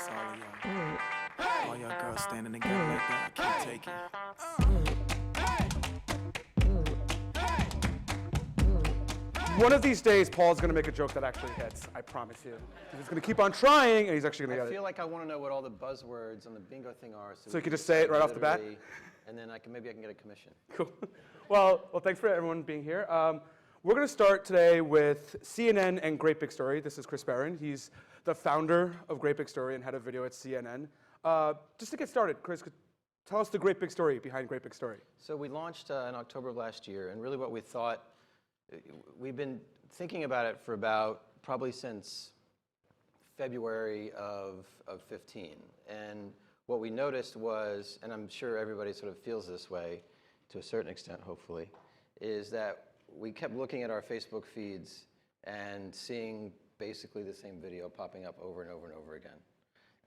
That's all y'all girls standing together like that. I can't take it. One of these days, Paul's going to make a joke that actually hits. I promise you. He's going to keep on trying, and he's actually going to get it. I feel like I want to know what all the buzzwords on the bingo thing are. So you can just say it right off the bat? And then maybe I can get a commission. Cool. Well, thanks for everyone being here. We're going to start today with CNN and Great Big Story. This is Chris Barron. He's the founder of Great Big Story and head of video at CNN. Just to get started, Chris, tell us the Great Big Story behind Great Big Story. So we launched in October of last year, and really what we thought, we've been thinking about it for about probably since February of 15. And what we noticed was, and I'm sure everybody sort of feels this way to a certain extent, hopefully, is that we kept looking at our Facebook feeds and seeing basically the same video popping up over and over and over again.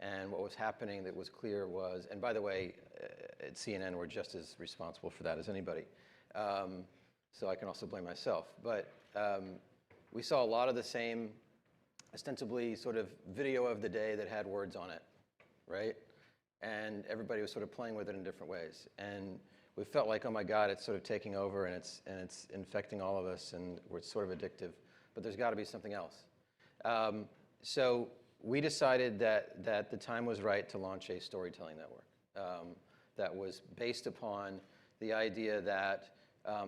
And what was happening that was clear was, and by the way, at CNN, we're just as responsible for that as anybody. So I can also blame myself. But we saw a lot of the same, ostensibly sort of video of the day that had words on it, right? And everybody was sort of playing with it in different ways. And we felt like, oh my God, it's sort of taking over and it's infecting all of us and we're sort of addictive. But there's got to be something else. So we decided that the time was right to launch a storytelling network that was based upon the idea that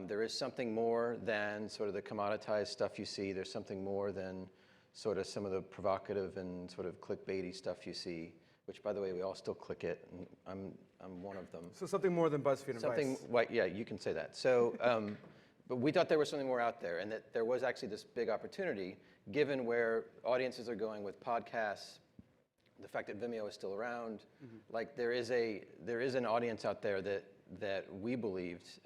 there is something more than sort of the commoditized stuff you see. There's something more than sort of some of the provocative and sort of clickbaity stuff you see, which, by the way, we all still click it, and I'm one of them. So something more than BuzzFeed and Vice. Yeah, you can say that. So, but we thought there was something more out there, and that there was actually this big opportunity, given where audiences are going with podcasts, the fact that Vimeo is still around. Mm-hmm. Like there is an audience out there that we believed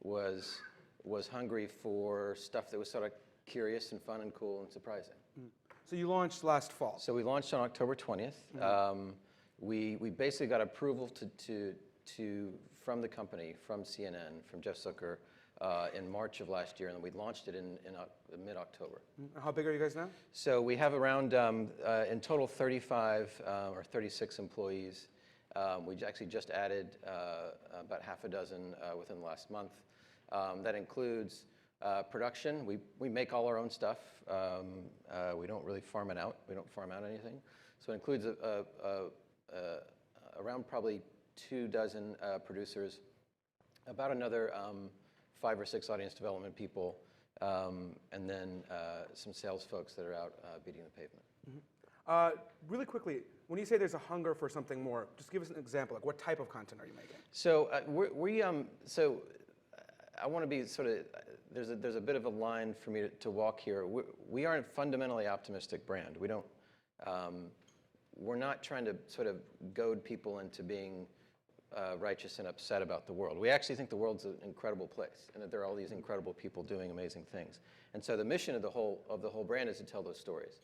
was hungry for stuff that was sort of curious and fun and cool and surprising. Mm. So you launched last fall. So we launched on October 20th. Mm-hmm. We basically got approval from the company, from CNN, from Jeff Zucker, in March of last year, and we launched it in mid-October. How big are you guys now? So we have around, in total, 35 or 36 employees. We actually just added about half a dozen within the last month. That includes production. We make all our own stuff. We don't really farm it out. We don't farm out anything. So it includes around probably 24 producers, about another 5 or 6 audience development people, and then some sales folks that are out beating the pavement. Mm-hmm. Really quickly, when you say there's a hunger for something more, just give us an example. Like, what type of content are you making? So so I want to be sort of, there's a bit of a line for me to walk here. We aren't a fundamentally optimistic brand. We don't, we're not trying to sort of goad people into being righteous and upset about the world. We actually think the world's an incredible place, and that there are all these incredible people doing amazing things. And so the mission of the whole brand is to tell those stories.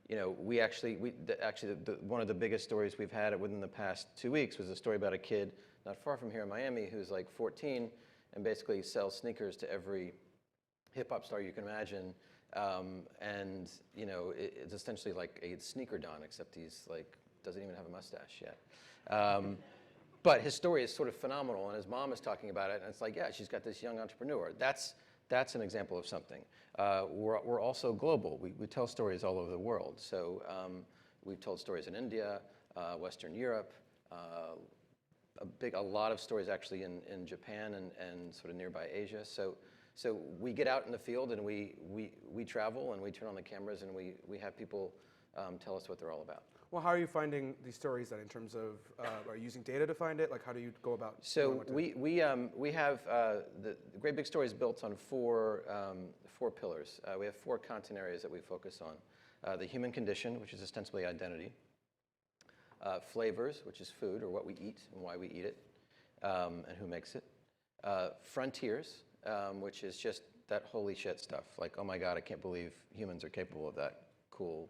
You know, one of the biggest stories we've had within the past 2 weeks was a story about a kid not far from here in Miami who's like 14 and basically sells sneakers to every hip hop star you can imagine. And you know, it's essentially like a sneaker don, except he's like doesn't even have a mustache yet. But his story is sort of phenomenal, and his mom is talking about it, and it's like, yeah, she's got this young entrepreneur. That's an example of something. We're also global. We tell stories all over the world. So we've told stories in India, Western Europe, a lot of stories actually in Japan and sort of nearby Asia. So we get out in the field and we travel and we turn on the cameras and we have people tell us what they're all about. Well, how are you finding these stories then in terms of, are you using data to find it? Like, how do you go about? So we have, the Great Big Story is built on four pillars. We have 4 content areas that we focus on. The human condition, which is ostensibly identity. Flavors, which is food, or what we eat and why we eat it, and who makes it. Frontiers, which is just that holy shit stuff. Like, oh my God, I can't believe humans are capable of that cool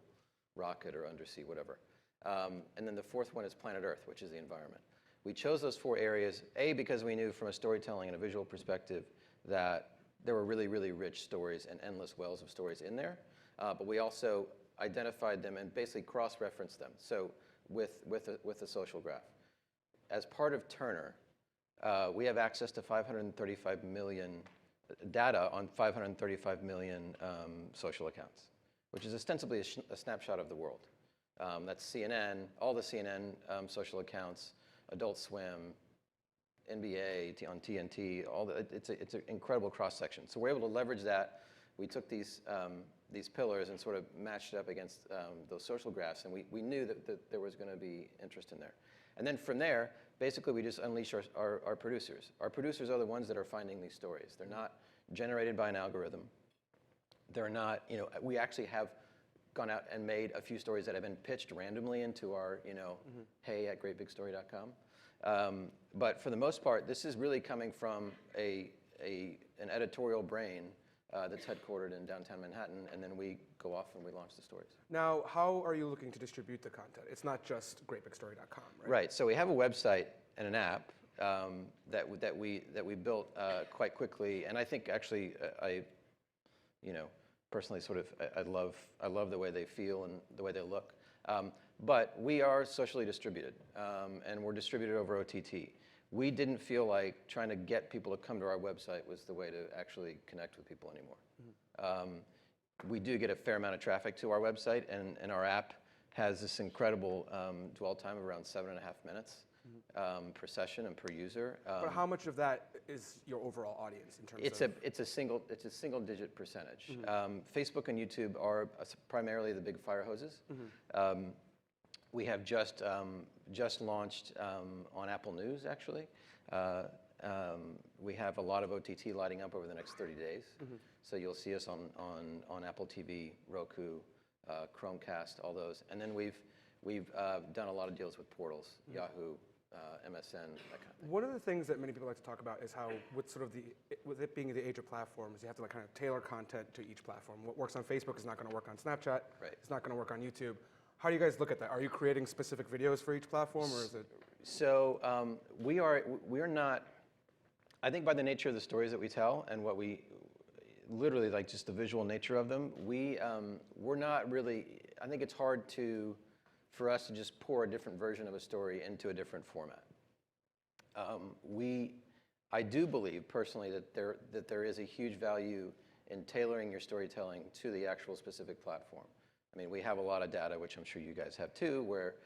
rocket or undersea, whatever. And then the 4th one is planet Earth, which is the environment. We chose those 4 areas, A, because we knew from a storytelling and a visual perspective that there were really, really rich stories and endless wells of stories in there. But we also identified them and basically cross-referenced them. So with a social graph. As part of Turner, we have access to 535 million data on 535 million social accounts, which is ostensibly a snapshot of the world. That's CNN, all the CNN social accounts, Adult Swim, NBA on TNT, it's an incredible cross-section. So we're able to leverage that. We took these pillars and sort of matched it up against those social graphs, and we knew that there was going to be interest in there. And then from there, basically we just unleash our producers. Our producers are the ones that are finding these stories. They're not generated by an algorithm. They're not, we actually have gone out and made a few stories that have been pitched randomly into our, hey@greatbigstory.com. But for the most part, this is really coming from an editorial brain that's headquartered in downtown Manhattan, and then we go off and we launch the stories. Now, how are you looking to distribute the content? It's not just greatbigstory.com, right? Right. So we have a website and an app that we built quite quickly, and I think actually personally I love the way they feel and the way they look. But we are socially distributed, and we're distributed over OTT. We didn't feel like trying to get people to come to our website was the way to actually connect with people anymore. We do get a fair amount of traffic to our website, and our app has this incredible dwell time of around 7.5 minutes per session and per user. But how much of that is your overall audience in terms of? It's a single-digit percentage. Facebook and YouTube are primarily the big fire hoses. We have just launched on Apple News, actually. We have a lot of OTT lighting up over the next 30 days. So you'll see us on Apple TV, Roku, Chromecast, all those. And then we've done a lot of deals with portals, Yahoo, MSN, that kind of thing. One of the things that many people like to talk about is how, with it being the age of platforms, you have to kind of tailor content to each platform. What works on Facebook is not going to work on Snapchat. Right. It's not going to work on YouTube. How do you guys look at that? Are you creating specific videos for each platform, or is it? So we are not. I think by the nature of the stories that we tell and what we literally like, just the visual nature of them, we're not really. I think it's hard for us to just pour a different version of a story into a different format. I do believe personally that there is a huge value in tailoring your storytelling to the actual specific platform. I mean, we have a lot of data, which I'm sure you guys have too, where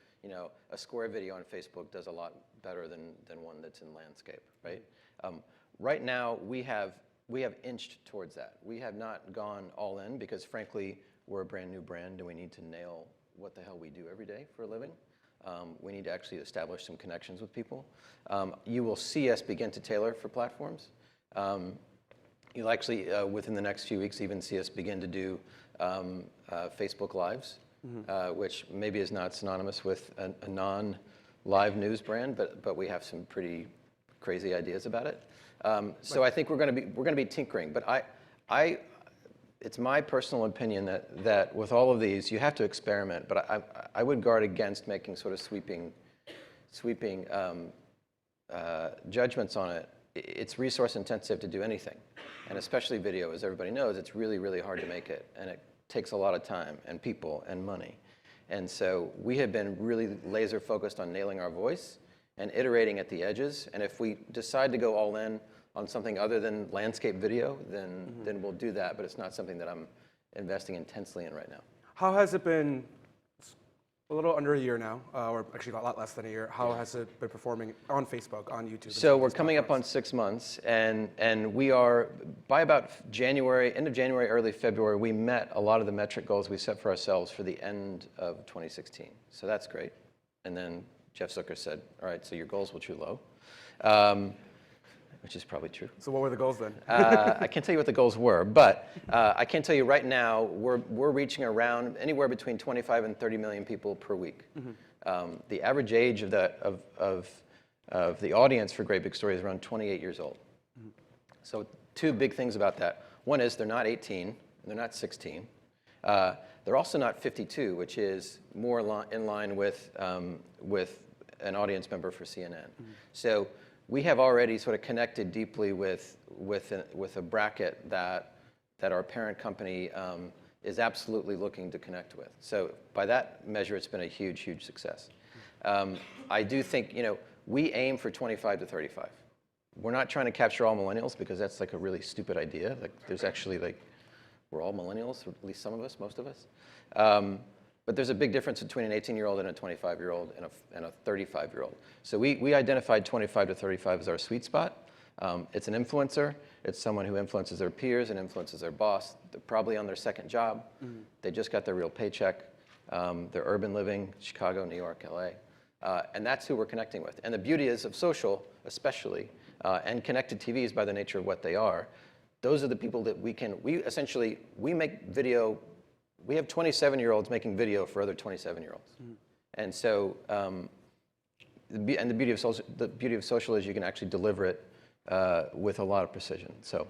a square video on Facebook does a lot better than one that's in landscape, right? Right now, we have inched towards that. We have not gone all in because, frankly, we're a brand new brand and we need to nail what the hell we do every day for a living. We need to actually establish some connections with people. You will see us begin to tailor for platforms. You'll actually, within the next few weeks, even see us begin to do Facebook Lives, which maybe is not synonymous with a non-live news brand, but we have some pretty crazy ideas about it. So I think we're going to be tinkering. But it's my personal opinion that with all of these, you have to experiment. But I would guard against making sort of sweeping judgments on it. It's resource intensive to do anything, and especially video, as everybody knows, it's really, really hard to make it, and it takes a lot of time and people and money. And so we have been really laser focused on nailing our voice and iterating at the edges. And if we decide to go all in on something other than landscape video, then we'll do that. But it's not something that I'm investing intensely in right now. How has it been? A little under a year now, or actually a lot less than a year. How has it been performing on Facebook, on YouTube? So we're coming up on 6 months, and we are, by about end of January, early February, we met a lot of the metric goals we set for ourselves for the end of 2016. So that's great. And then Jeff Zucker said, all right, so your goals were too low. Which is probably true. So what were the goals then? I can't tell you what the goals were, but I can tell you right now we're reaching around anywhere between 25 and 30 million people per week. The average age of the audience for Great Big Story is around 28 years old. So two big things about that. One is they're not 18, and they're not 16. They're also not 52, which is more in line with an audience member for CNN. So we have already sort of connected deeply with a bracket that our parent company is absolutely looking to connect with. So by that measure, it's been a huge, huge success. I do think, we aim for 25 to 35. We're not trying to capture all millennials because that's like a really stupid idea. Like there's actually we're all millennials, or at least some of us, most of us. But there's a big difference between an 18-year-old and a 25-year-old and a 35-year-old. So we identified 25 to 35 as our sweet spot. It's an influencer. It's someone who influences their peers and influences their boss. They're probably on their second job. They just got their real paycheck. They're urban living, Chicago, New York, LA. And that's who we're connecting with. And the beauty is of social, especially, and connected TVs by the nature of what they are, those are the people that we make video. We have 27-year-olds making video for other 27-year-olds. And so, the beauty of social is you can actually deliver it with a lot of precision. So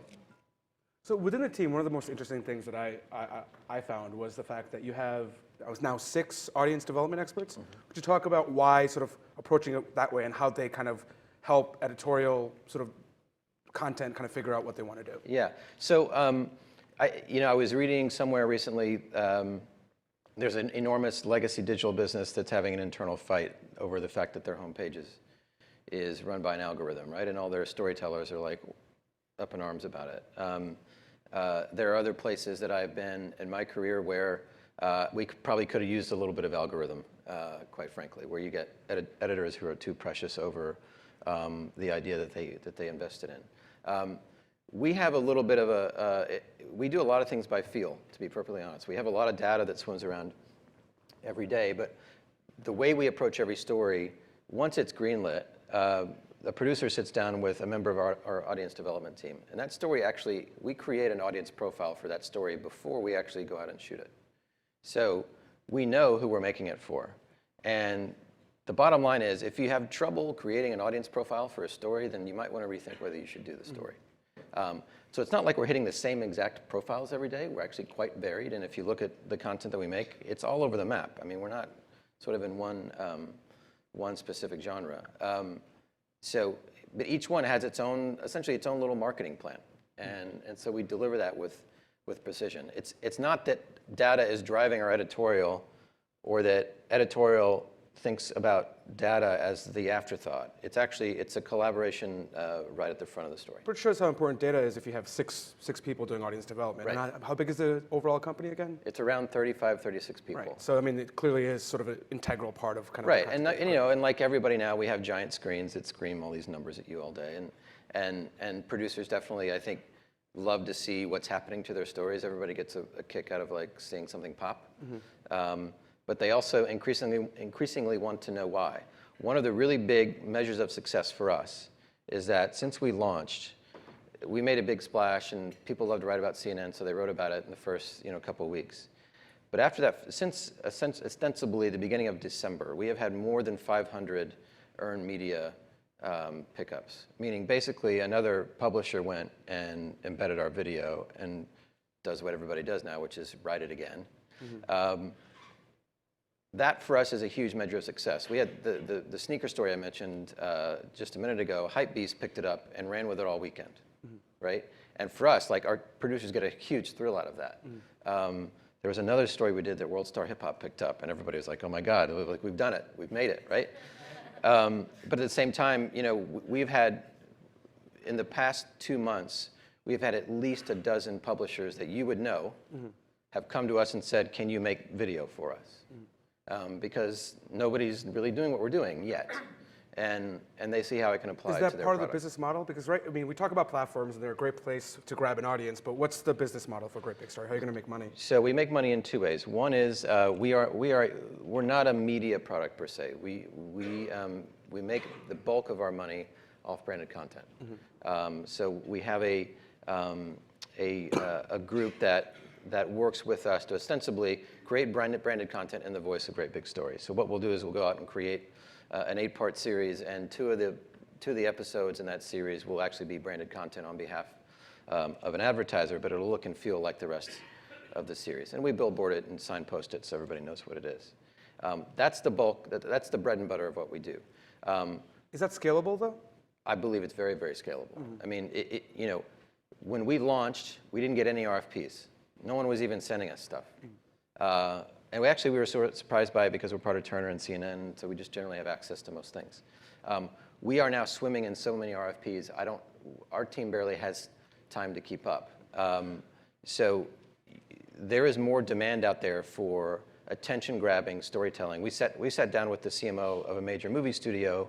within the team, one of the most interesting things that I found was the fact that you have now 6 audience development experts. Could you talk about why sort of approaching it that way and how they kind of help editorial sort of content kind of figure out what they want to do? Yeah. So I was reading somewhere recently. There's an enormous legacy digital business that's having an internal fight over the fact that their homepage is run by an algorithm, right? And all their storytellers are like up in arms about it. There are other places that I've been in my career where we probably could have used a little bit of algorithm, quite frankly, where you get editors who are too precious over the idea that they invested in. We have a little bit of we do a lot of things by feel, to be perfectly honest. We have a lot of data that swims around every day, but the way we approach every story, once it's greenlit, the producer sits down with a member of our audience development team. And that story actually, we create an audience profile for that story before we actually go out and shoot it. So we know who we're making it for. And the bottom line is, if you have trouble creating an audience profile for a story, then you might want to rethink whether you should do the story. So it's not like we're hitting the same exact profiles every day. We're actually quite varied. And if you look at the content that we make, it's all over the map. I mean, we're not sort of in one specific genre. But each one has essentially its own little marketing plan. And so we deliver that with precision. It's not that data is driving our editorial or that editorial thinks about data as the afterthought. It's a collaboration right at the front of the story. But it shows how important data is if you have six people doing audience development. Right. And how big is the overall company again? It's around 35, 36 people. Right. So I mean, it clearly is sort of an integral part of kind of right. And like everybody now, we have giant screens that scream all these numbers at you all day, and producers definitely, I think, love to see what's happening to their stories. Everybody gets a kick out of like seeing something pop. But they also increasingly want to know why. One of the really big measures of success for us is that since we launched, we made a big splash, and people love to write about CNN, so they wrote about it in the first couple of weeks. But after that, since ostensibly the beginning of December, we have had more than 500 earned media pickups, meaning basically another publisher went and embedded our video and does what everybody does now, which is write it again. That for us is a huge measure of success. We had the sneaker story I mentioned just a minute ago. Hypebeast picked it up and ran with it all weekend, right? And for us, like our producers get a huge thrill out of that. There was another story we did that World Star Hip Hop picked up, and everybody was like, "Oh my God, like we've done it, we've made it," right? But at the same time, we've had in the past 2 months, we've had at least a dozen publishers that you would know have come to us and said, "Can you make video for us?" Because nobody's really doing what we're doing yet, and they see how it can apply to their product. Is that part of the product. business model? Because I mean, we talk about platforms and they're a great place to grab an audience, but what's the business model for Great Big Story? How are you going to make money? So we make money in 2 ways. One is we're not a media product per se. We make the bulk of our money off branded content. So we have a group that works with us to ostensibly create branded content in the voice of Great Big Story. So what we'll do is we'll go out and create an 8-part series, and two of the episodes in that series will actually be branded content on behalf of an advertiser, but it'll look and feel like the rest of the series. And we billboard it and signpost it so everybody knows what it is. That's the bulk. That's the bread and butter of what we do. Is that scalable though? I believe it's very, very scalable. I mean, when we launched, we didn't get any RFPs. No one was even sending us stuff. And we were sort of surprised by it because we're part of Turner and CNN, so we just generally have access to most things. We are now swimming in so many RFPs, our team barely has time to keep up. So there is more demand out there for attention-grabbing storytelling. We sat down with the CMO of a major movie studio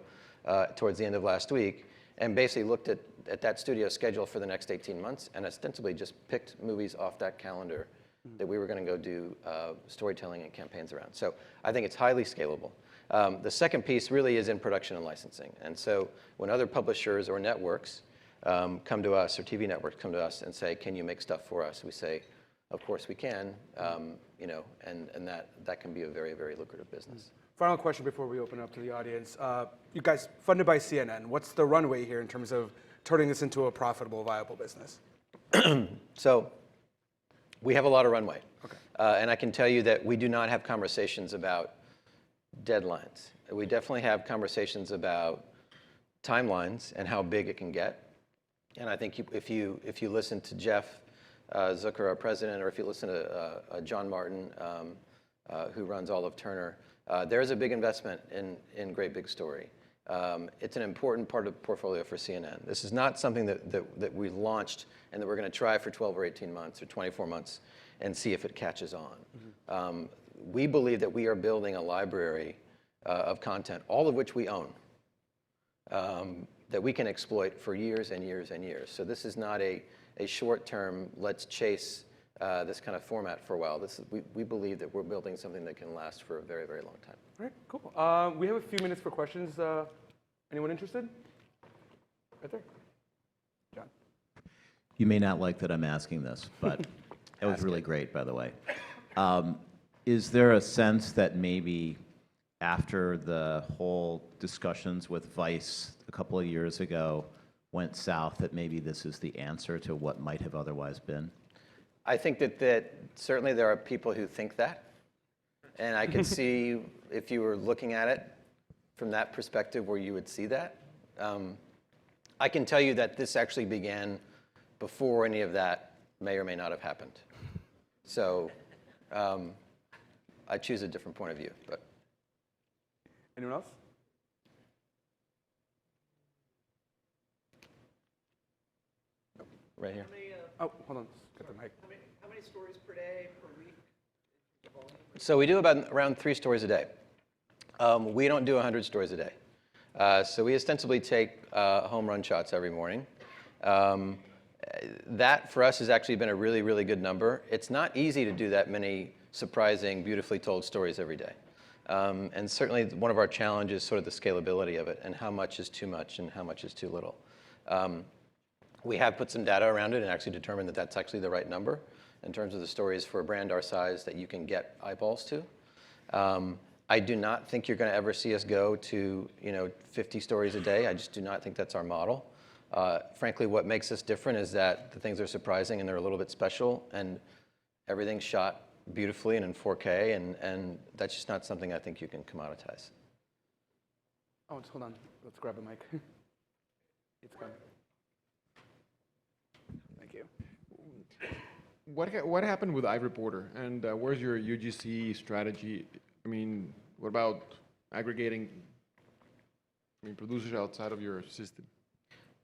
towards the end of last week and basically looked at that studio schedule for the next 18 months and ostensibly just picked movies off that calendar that we were going to go do storytelling and campaigns around. So I think it's highly scalable. The second piece really is in production and licensing. And so when other publishers or networks come to us, or TV networks come to us and say, can you make stuff for us? We say, of course we can, and that can be a very, very lucrative business. Final question before we open up to the audience. You guys funded by CNN. What's the runway here in terms of turning this into a profitable, viable business? So we have a lot of runway. Okay. And I can tell you that we do not have conversations about deadlines. We definitely have conversations about timelines and how big it can get. And I think if you listen to Jeff Zucker, our president, or if you listen to John Martin, who runs all of Turner, there is a big investment in Great Big Story. It's an important part of the portfolio for CNN. This is not something that we launched and that we're going to try for 12 or 18 months or 24 months and see if it catches on. Mm-hmm. We believe that we are building a library of content, all of which we own, that we can exploit for years and years and years. So this is not a short-term, let's chase this kind of format for a while. We believe that we're building something that can last for a very, very long time. All right, cool. We have a few minutes for questions. Anyone interested? Right there. John. You may not like that I'm asking this, but it was really great, by the way. Is there a sense that maybe after the whole discussions with Vice a couple of years ago went south, that maybe this is the answer to what might have otherwise been? I think that certainly there are people who think that. And I could see if you were looking at it from that perspective where you would see that. I can tell you that this actually began before any of that may or may not have happened. So I choose a different point of view. But anyone else? Right here. Oh, hold on. Get the mic. How many stories per day, per week? So we do around 3 stories a day. We don't do 100 stories a day. So we ostensibly take home run shots every morning. That, for us, has actually been a really, really good number. It's not easy to do that many surprising, beautifully told stories every day. And certainly one of our challenges is sort of the scalability of it and how much is too much and how much is too little. We have put some data around it and actually determined that that's actually the right number in terms of the stories for a brand our size that you can get eyeballs to. I do not think you're going to ever see us go to 50 stories a day. I just do not think that's our model. Frankly, what makes us different is that the things are surprising and they're a little bit special, and everything's shot beautifully and in 4K, and that's just not something I think you can commoditize. Oh, just hold on. Let's grab a mic. It's coming. Thank you. What happened with iReporter, and where's your UGC strategy? I mean, what about aggregating producers outside of your system?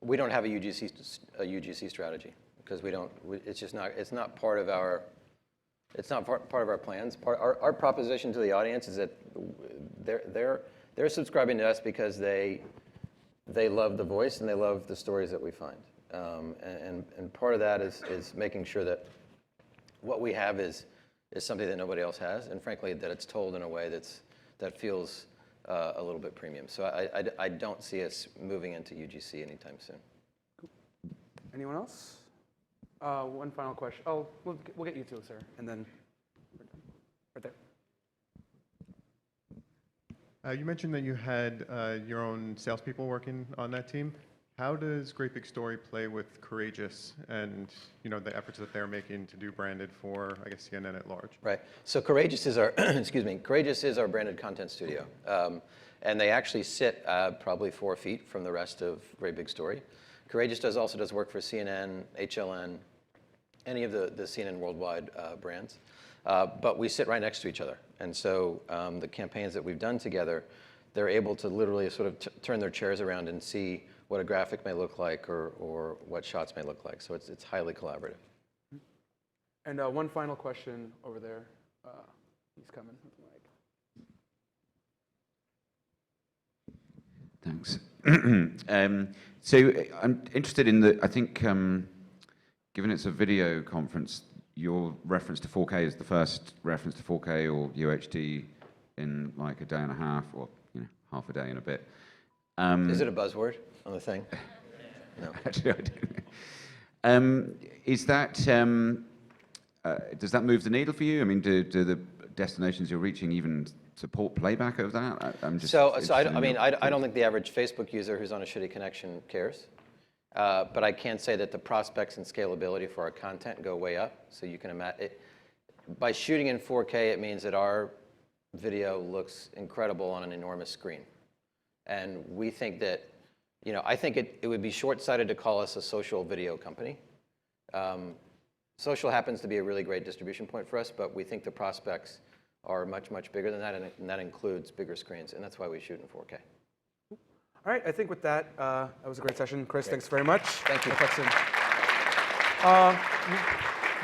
We don't have a UGC strategy because we don't. It's just not. It's not part of our. It's not part of our plans. Our proposition to the audience is that they're subscribing to us because they love the voice and they love the stories that we find. And part of that is making sure that what we have is something that nobody else has, and frankly that it's told in a way that feels a little bit premium. So I don't see us moving into UGC anytime soon. Cool. Anyone else? One final question. Oh, we'll get you too, sir, and then right there. You mentioned that you had your own salespeople working on that team. How does Great Big Story play with Courageous and the efforts that they're making to do branded for, I guess, CNN at large? Right. So Courageous is our Courageous is our branded content studio, and they actually sit probably 4 feet from the rest of Great Big Story. Courageous also does work for CNN, HLN, any of the CNN worldwide brands. But we sit right next to each other. And so the campaigns that we've done together, they're able to literally sort of turn their chairs around and see what a graphic may look like or what shots may look like. So it's highly collaborative. And one final question over there. He's coming with the mic. Thanks. So I'm interested in I think, given it's a video conference, your reference to 4K is the first reference to 4K or UHD in like a day and a half, or half a day and a bit. Is it a buzzword on the thing? No. Actually, I don't know. Is that, does that move the needle for you? I mean, do the destinations you're reaching even support playback of that? I'm just So I interested in mean, your I don't think the average Facebook user who's on a shitty connection cares. But I can say that the prospects and scalability for our content go way up. So you can imagine, by shooting in 4K, it means that our video looks incredible on an enormous screen. And we think that, I think it would be short-sighted to call us a social video company. Social happens to be a really great distribution point for us, but we think the prospects are much, much bigger than that, and that includes bigger screens, and that's why we shoot in 4K. All right, I think with that, that was a great session. Chris, thanks very much. Thank you.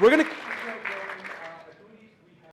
We're going to